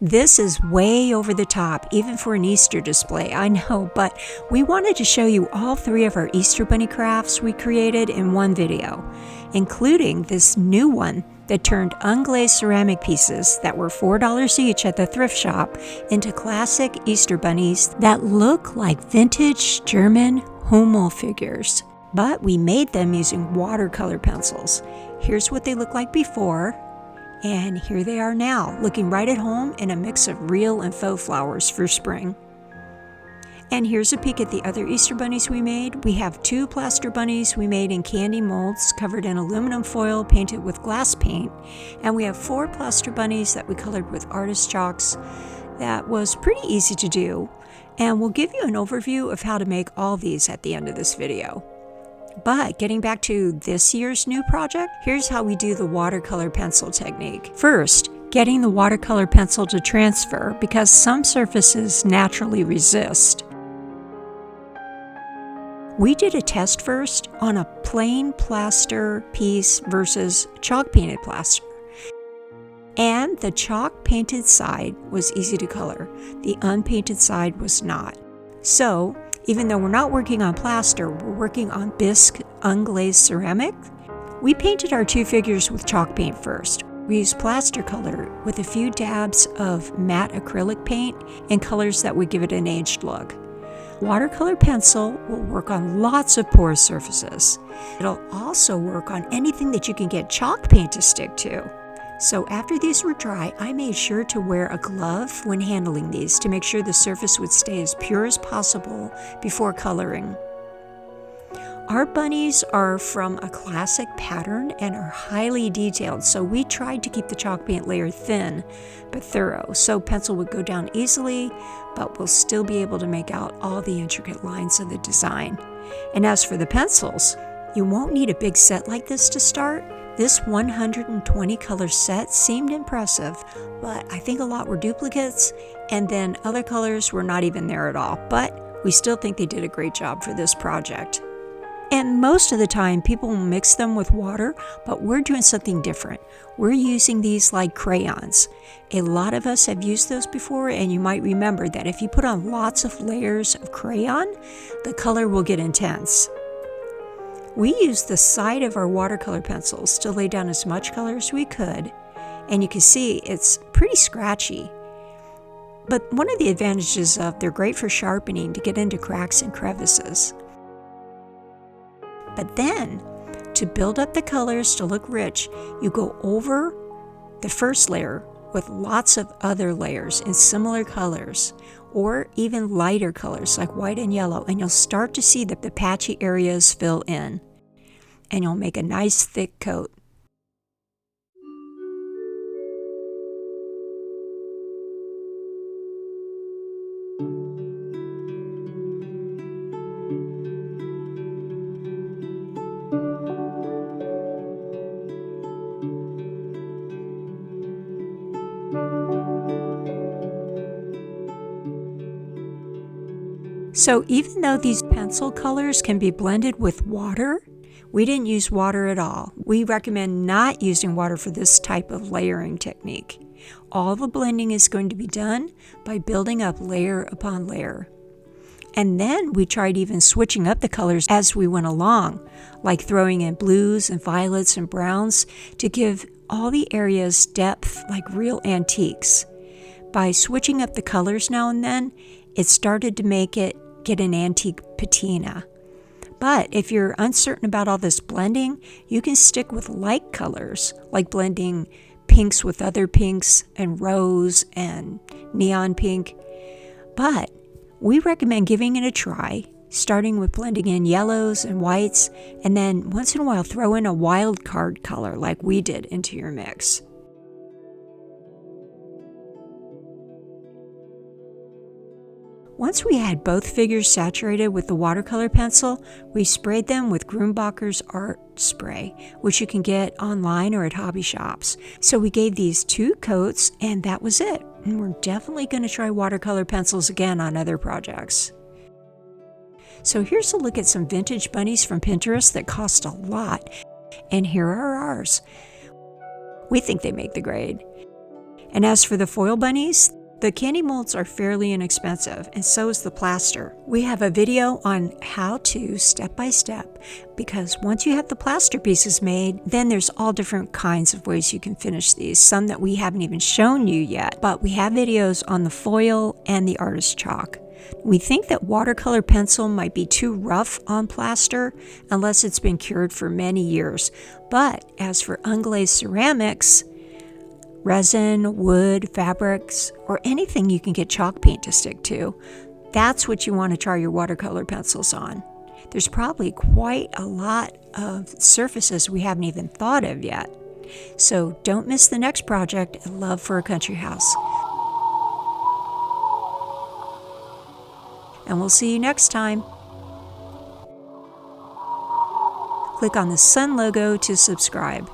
This is way over the top, even for an Easter display, I know, but we wanted to show you all 3 of our Easter Bunny crafts we created in one video, including this new one that turned unglazed ceramic pieces that were $4 each at the thrift shop into classic Easter bunnies that look like vintage German Hummel figures. But we made them using watercolor pencils. Here's what they look like before. And here they are now, looking right at home in a mix of real and faux flowers for spring. And here's a peek at the other Easter bunnies we made. We have 2 plaster bunnies we made in candy molds covered in aluminum foil painted with glass paint. And we have 4 plaster bunnies that we colored with artist chalks. That was pretty easy to do. And we'll give you an overview of how to make all these at the end of this video. But getting back to this year's new project, here's how we do the watercolor pencil technique. First, getting the watercolor pencil to transfer because some surfaces naturally resist. We did a test first on a plain plaster piece versus chalk painted plaster. And the chalk painted side was easy to color. The unpainted side was not. So, even though we're not working on plaster, we're working on bisque unglazed ceramic. We painted our 2 figures with chalk paint first. We used plaster color with a few dabs of matte acrylic paint in colors that would give it an aged look. Watercolor pencil will work on lots of porous surfaces. It'll also work on anything that you can get chalk paint to stick to. So after these were dry, I made sure to wear a glove when handling these to make sure the surface would stay as pure as possible before coloring. Our bunnies are from a classic pattern and are highly detailed, so we tried to keep the chalk paint layer thin but thorough, so pencil would go down easily, but we'll still be able to make out all the intricate lines of the design. And as for the pencils, you won't need a big set like this to start. This 120 color set seemed impressive, but I think a lot were duplicates, and then other colors were not even there at all, but we still think they did a great job for this project. And most of the time people mix them with water, but we're doing something different. We're using these like crayons. A lot of us have used those before, and you might remember that if you put on lots of layers of crayon, the color will get intense. We used the side of our watercolor pencils to lay down as much color as we could, and you can see it's pretty scratchy. But one of the advantages of they're great for sharpening to get into cracks and crevices. But then, to build up the colors to look rich, you go over the first layer with lots of other layers in similar colors, or even lighter colors like white and yellow, and you'll start to see that the patchy areas fill in. And you'll make a nice thick coat. So even though these pencil colors can be blended with water, we didn't use water at all. We recommend not using water for this type of layering technique. All the blending is going to be done by building up layer upon layer. And then we tried even switching up the colors as we went along, like throwing in blues and violets and browns to give all the areas depth like real antiques. By switching up the colors now and then, it started to make it get an antique patina. But if you're uncertain about all this blending, you can stick with light colors, like blending pinks with other pinks and rose and neon pink. But we recommend giving it a try, starting with blending in yellows and whites, and then once in a while throw in a wild card color like we did into your mix. Once we had both figures saturated with the watercolor pencil, we sprayed them with Grumbacher's art spray, which you can get online or at hobby shops. So we gave these 2 coats, and that was it. And we're definitely going to try watercolor pencils again on other projects. So here's a look at some vintage bunnies from Pinterest that cost a lot. And here are ours. We think they make the grade. And as for the foil bunnies, the candy molds are fairly inexpensive, and so is the plaster. We have a video on how to step by step, because once you have the plaster pieces made, then there's all different kinds of ways you can finish these, some that we haven't even shown you yet, but we have videos on the foil and the artist chalk. We think that watercolor pencil might be too rough on plaster unless it's been cured for many years, but as for unglazed ceramics, resin, wood, fabrics, or anything you can get chalk paint to stick to, that's what you want to try your watercolor pencils on. There's probably quite a lot of surfaces we haven't even thought of yet. So don't miss the next project at Love for a Country House. And we'll see you next time. Click on the sun logo to subscribe.